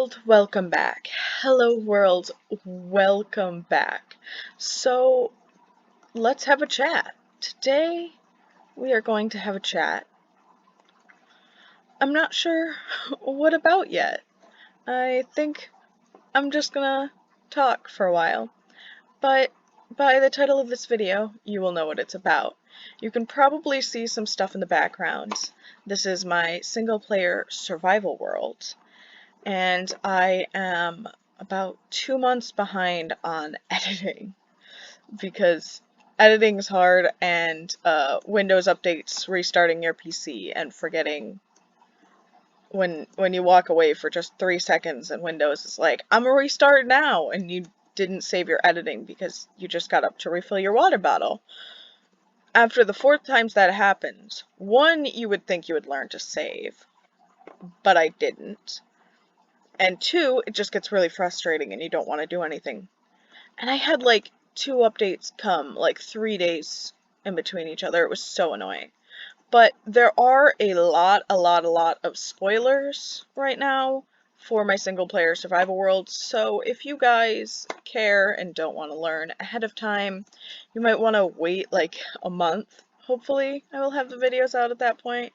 world, welcome back. Hello world, welcome back. So, let's have a chat. Today, we are going to have a chat. I'm not sure what about yet. I think I'm just gonna talk for a while. But by the title of this video, you will know what it's about. You can probably see some stuff in the background. This is my single-player survival world. And I am about 2 months behind on editing because editing's hard and Windows updates restarting your PC and forgetting when you walk away for just 3 seconds and Windows is like, I'm gonna restart now, and you didn't save your editing because you just got up to refill your water bottle. After the 4th time that happens, one, you would think you would learn to save, but I didn't. And 2, it just gets really frustrating and you don't want to do anything. And I had like 2 updates come like 3 days in between each other. It was so annoying. But there are a lot of spoilers right now for my single player survival world. So if you guys care and don't want to learn ahead of time, you might want to wait like a month. Hopefully I will have the videos out at that point.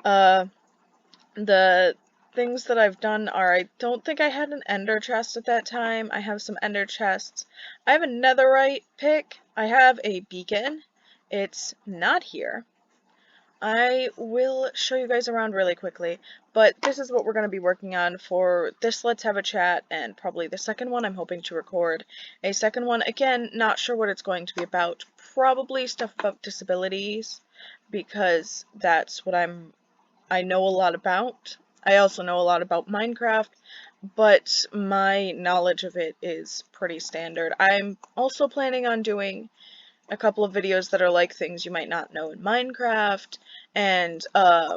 The things that I've done are, I don't think I had an ender chest at that time. I have some ender chests. I have a netherite pick. I have a beacon. It's not here. I will show you guys around really quickly, but this is what we're going to be working on for this Let's Have a Chat, and probably the second one I'm hoping to record. A second one, again, not sure what it's going to be about. Probably stuff about disabilities, because that's what I know a lot about. I also know a lot about Minecraft, but my knowledge of it is pretty standard. I'm also planning on doing a couple of videos that are like things you might not know in Minecraft, and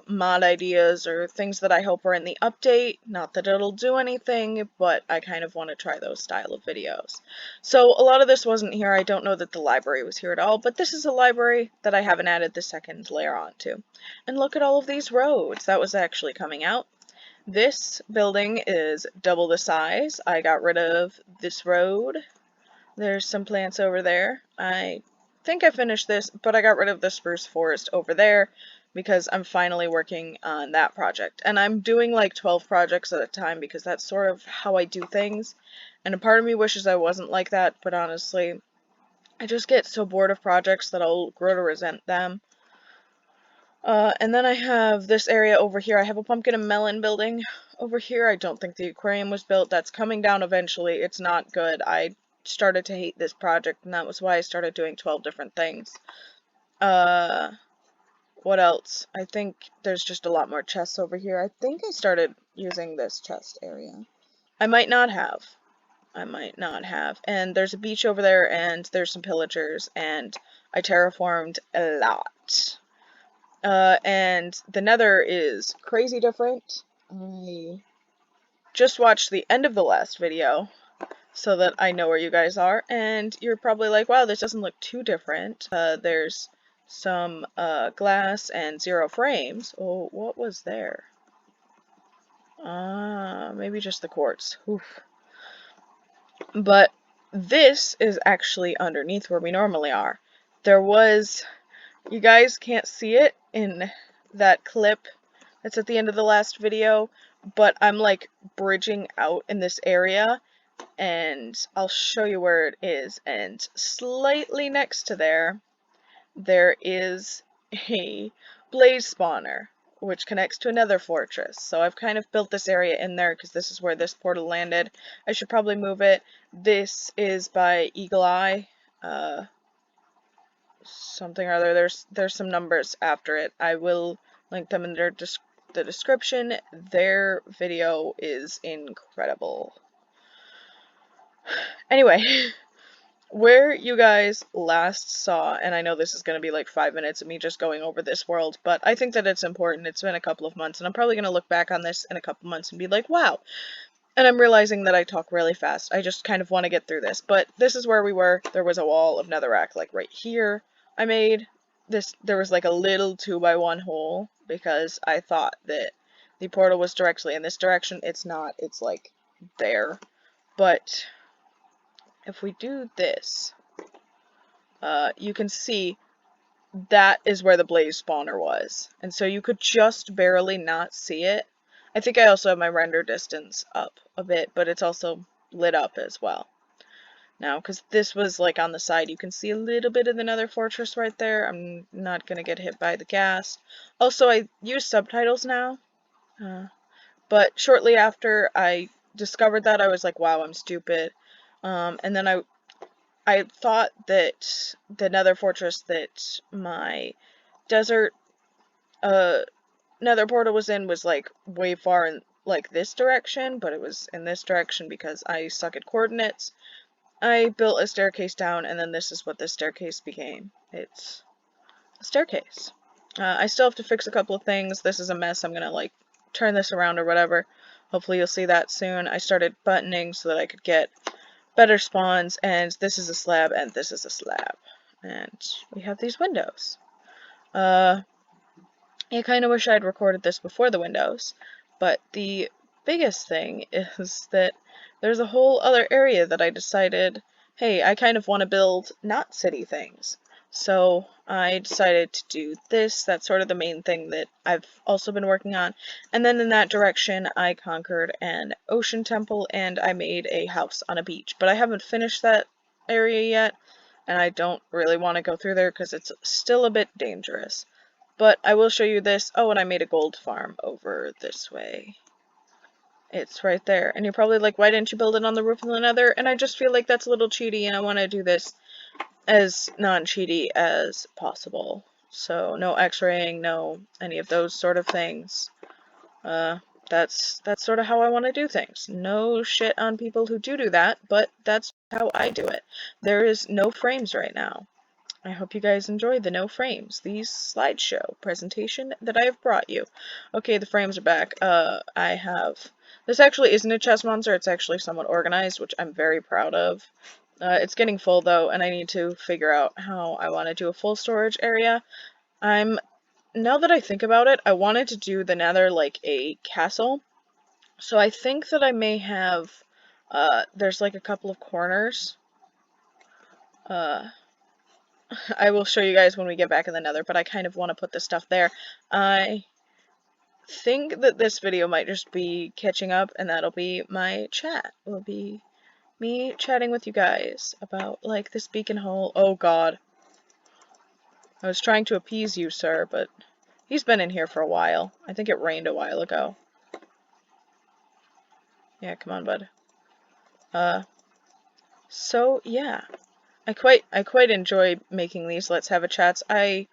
mod ideas or things that I hope are in the update. Not that it'll do anything, but I kind of want to try those style of videos. So a lot of this wasn't here. I don't know that the library was here at all, but this is a library that I haven't added the second layer onto. And look at all of these roads. That was actually coming out. This building is double the size. I got rid of this road. There's some plants over there. I think I finished this, but I got rid of the spruce forest over there because I'm finally working on that project. And I'm doing like 12 projects at a time because that's sort of how I do things. And a part of me wishes I wasn't like that, but honestly, I just get so bored of projects that I'll grow to resent them. And then I have this area over here. I have a pumpkin and melon building over here. I don't think the aquarium was built. That's coming down eventually. It's not good. I started to hate this project, and that was why I started doing 12 different things. What else? I think there's just a lot more chests over here. I think I started using this chest area. I might not have. And there's a beach over there, and there's some pillagers, and I terraformed a lot. And the nether is crazy different. I just watched the end of the last video so that I know where you guys are, and you're probably like, wow, this doesn't look too different. There's some glass and 0 frames. Oh, what was there? Maybe just the quartz. Oof. But this is actually underneath where we normally are. There was... You guys can't see it in that clip that's at the end of the last video, but I'm like bridging out in this area, and I'll show you where it is. And slightly next to there is a blaze spawner, which connects to another fortress. So I've kind of built this area in there because this is where this portal landed. I should probably move it. This is by Eagle Eye. Something or other. There's some numbers after it. I will link them in the description. Their video is incredible. Anyway, where you guys last saw, and I know this is going to be like 5 minutes of me just going over this world, but I think that it's important. It's been a couple of months, and I'm probably going to look back on this in a couple months and be like, wow. And I'm realizing that I talk really fast. I just kind of want to get through this. But this is where we were. There was a wall of netherrack like right here. I made this, there was like a little 2x1 hole because I thought that the portal was directly in this direction. It's not. It's like there. But if we do this, you can see that is where the blaze spawner was. And so you could just barely not see it. I think I also have my render distance up a bit, but it's also lit up as well. Now, because this was like on the side, you can see a little bit of the nether fortress right there. I'm not going to get hit by the gas. Also, I use subtitles now. But shortly after I discovered that, I was like, wow, I'm stupid. And then I thought that the nether fortress that my desert nether portal was in was like way far in like this direction, but it was in this direction because I suck at coordinates. I built a staircase down, and then this is what this staircase became. It's a staircase. I still have to fix a couple of things. This is a mess. I'm gonna like turn this around or whatever. Hopefully you'll see that soon. I started buttoning so that I could get better spawns, and this is a slab, and this is a slab. And we have these windows. I kind of wish I had recorded this before the windows, but the biggest thing is that there's a whole other area that I decided, hey, I kind of want to build not city things. So I decided to do this. That's sort of the main thing that I've also been working on. And then in that direction, I conquered an ocean temple and I made a house on a beach. But I haven't finished that area yet, and I don't really want to go through there because it's still a bit dangerous. But I will show you this. Oh, and I made a gold farm over this way. It's right there. And you're probably like, why didn't you build it on the roof of the nether? And I just feel like that's a little cheaty, and I want to do this as non-cheaty as possible. So no x-raying, no any of those sort of things. That's sort of how I want to do things. No shit on people who do that, but that's how I do it. There is no frames right now. I hope you guys enjoyed the no frames, the slideshow presentation that I have brought you. Okay, the frames are back. This actually isn't a chest monster, it's actually somewhat organized, which I'm very proud of. It's getting full though, and I need to figure out how I want to do a full storage area. Now that I think about it, I wanted to do the nether like a castle. So I think that I may have, there's like a couple of corners. I will show you guys when we get back in the nether, but I kind of want to put this stuff there. I think that this video might just be catching up, and that'll be my chat. Will be me chatting with you guys about, like, this beacon hole. Oh god. I was trying to appease you, sir, but he's been in here for a while. I think it rained a while ago. Yeah, come on, bud. So, yeah. I quite enjoy making these Let's Have a Chats. They're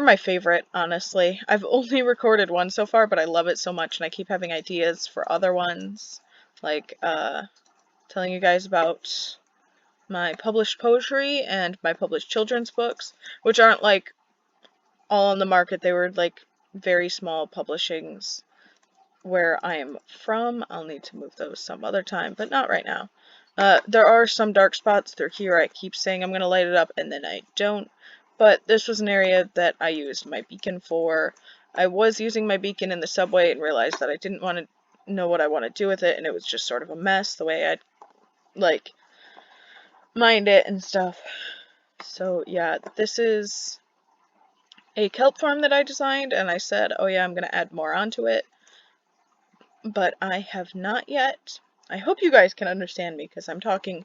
my favorite, honestly. I've only recorded one so far, but I love it so much, and I keep having ideas for other ones. Like, telling you guys about my published poetry and my published children's books, which aren't, like, all on the market. They were, like, very small publishings where I am from. I'll need to move those some other time, but not right now. There are some dark spots through here. I keep saying I'm going to light it up, and then I don't. But this was an area that I used my beacon for. I was using my beacon in the subway and realized that I didn't want to know what I want to do with it, and it was just sort of a mess the way I'd, like, mined it and stuff. So, yeah, this is a kelp farm that I designed, and I said, oh yeah, I'm going to add more onto it. But I have not yet. I hope you guys can understand me because I'm talking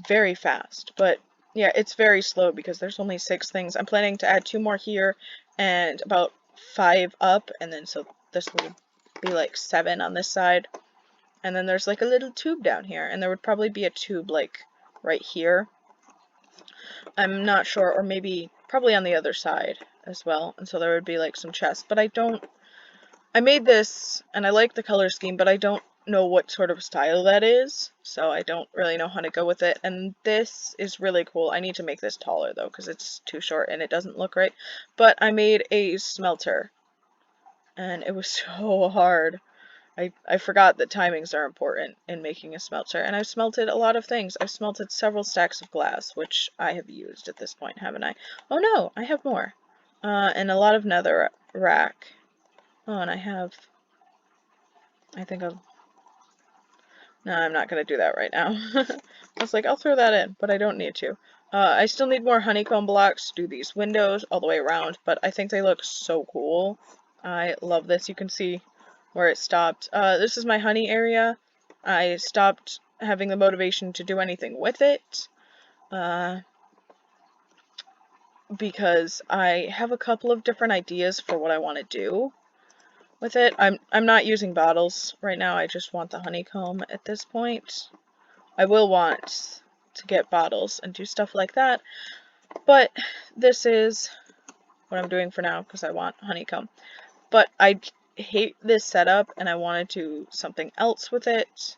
very fast. But yeah, it's very slow because there's only 6 things. I'm planning to add 2 more here and about 5 up, and then so this will be like 7 on this side. And then there's like a little tube down here, and there would probably be a tube like right here. I'm not sure, or maybe probably on the other side as well. And so there would be like some chests, but I made this, and I like the color scheme, but I don't know what sort of style that is, so I don't really know how to go with it. And this is really cool. I need to make this taller, though, because it's too short and it doesn't look right. But I made a smelter, and it was so hard. I forgot that timings are important in making a smelter, and I've smelted a lot of things. I've smelted several stacks of glass, which I have used at this point, haven't I? Oh no, I have more. And a lot of nether rack. Oh, and I think No, I'm not going to do that right now. I was like, I'll throw that in, but I don't need to. I still need more honeycomb blocks to do these windows all the way around, but I think they look so cool. I love this. You can see where it stopped. This is my honey area. I stopped having the motivation to do anything with it, because I have a couple of different ideas for what I want to do with it. I'm not using bottles right now. I just want the honeycomb at this point. I will want to get bottles and do stuff like that, but this is what I'm doing for now because I want honeycomb. But I hate this setup and I want to do something else with it.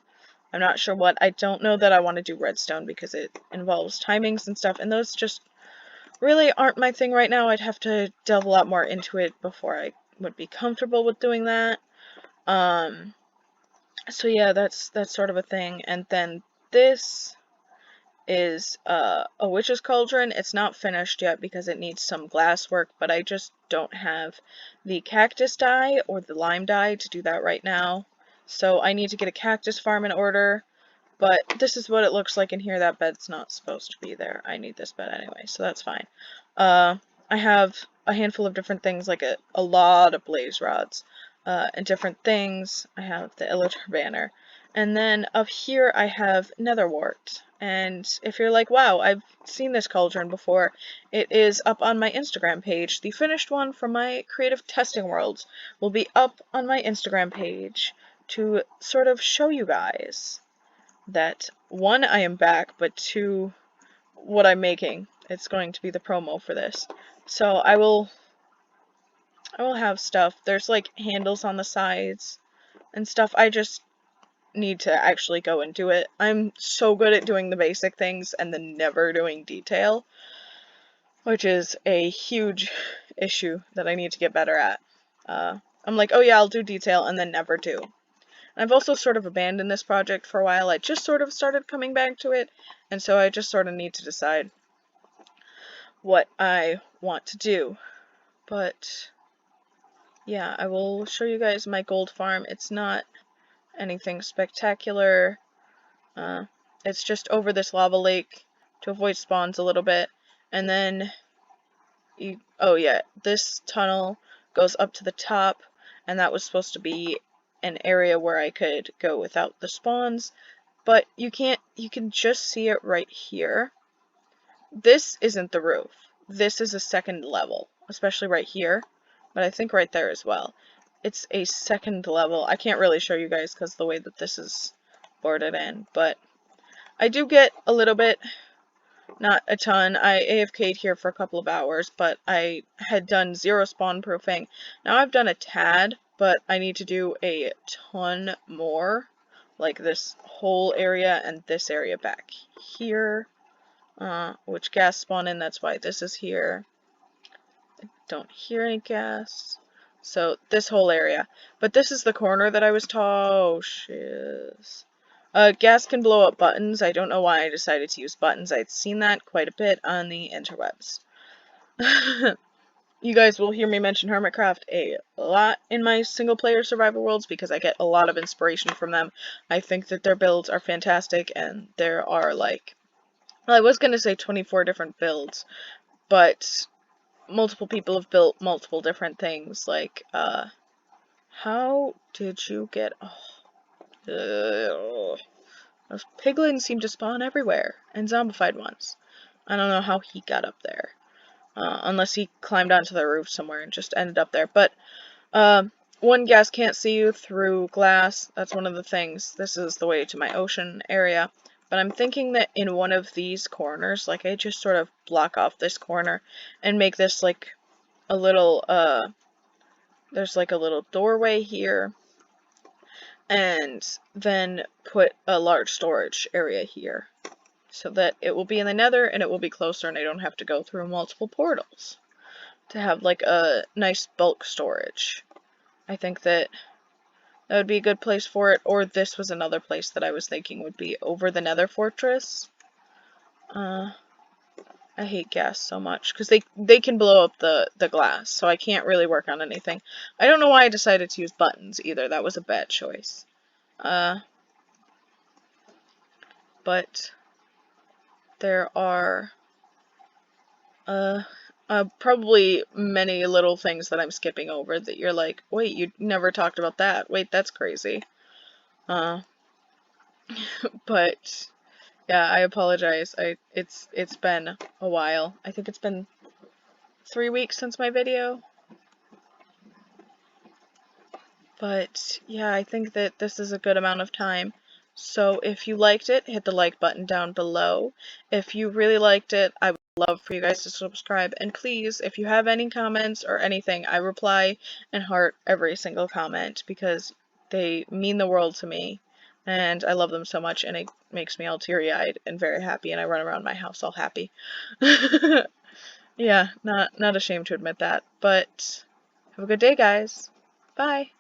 I'm not sure what. I don't know that I want to do redstone because it involves timings and stuff, and those just really aren't my thing right now. I'd have to delve a lot more into it before I would be comfortable with doing that. So yeah, that's sort of a thing. And then this is a witch's cauldron. It's not finished yet because it needs some glass work, but I just don't have the cactus dye or the lime dye to do that right now. So I need to get a cactus farm in order, but this is what it looks like in here. That bed's not supposed to be there. I need this bed anyway, so that's fine. I have a handful of different things, like a lot of blaze rods, and different things. I have the Illager banner. And then up here I have nether wart. And if you're like, wow, I've seen this cauldron before, it is up on my Instagram page. The finished one from my creative testing worlds will be up on my Instagram page to sort of show you guys that, one, I am back, but two, what I'm making. It's going to be the promo for this. So I will have stuff. There's like handles on the sides and stuff. I just need to actually go and do it. I'm so good at doing the basic things and then never doing detail, which is a huge issue that I need to get better at. I'm like, oh yeah, I'll do detail and then never do. And I've also sort of abandoned this project for a while. I just sort of started coming back to it, and so I just sort of need to decide what I want to do. But yeah, I will show you guys my gold farm. It's not anything spectacular. It's just over this lava lake to avoid spawns a little bit. And then, oh yeah, this tunnel goes up to the top, and that was supposed to be an area where I could go without the spawns. But you can't, you can just see it right here. This isn't the roof. This is a second level, especially right here, but I think right there as well. It's a second level. I can't really show you guys because of the way that this is boarded in, but I do get a little bit, not a ton. I AFK'd here for a couple of hours, but I had done 0 spawn proofing. Now I've done a tad, but I need to do a ton more, like this whole area and this area back here, which gas spawn in, that's why this is here. I don't hear any gas. So this whole area. But this is the corner that I was oh shiz. Gas can blow up buttons. I don't know why I decided to use buttons. I'd seen that quite a bit on the interwebs. You guys will hear me mention Hermitcraft a lot in my single-player survival worlds because I get a lot of inspiration from them. I think that their builds are fantastic, and there are, like, well, I was going to say 24 different builds, but multiple people have built multiple different things. Like, how did you get... those piglins seem to spawn everywhere, and zombified ones. I don't know how he got up there. Unless he climbed onto the roof somewhere and just ended up there. But, one, gas can't see you through glass. That's one of the things. This is the way to my ocean area. But I'm thinking that in one of these corners, like, I just sort of block off this corner and make this, like, a little, there's, like, a little doorway here. And then put a large storage area here, so that it will be in the nether and it will be closer and I don't have to go through multiple portals to have like a nice bulk storage. I think that would be a good place for it, or this was another place that I was thinking would be over the nether fortress. I hate gas so much because they can blow up the glass, so I can't really work on anything. I don't know why I decided to use buttons either. That was a bad choice. but there are probably many little things that I'm skipping over that you're like, wait, you never talked about that. Wait, that's crazy. But yeah, I apologize. It's been a while. I think it's been 3 weeks since my video. But yeah, I think that this is a good amount of time. So if you liked it, hit the like button down below. If you really liked it, I would love for you guys to subscribe. And please, if you have any comments or anything, I reply and heart every single comment because they mean the world to me. And I love them so much, and it makes me all teary-eyed and very happy, and I run around my house all happy. Yeah, not ashamed to admit that. But have a good day, guys. Bye.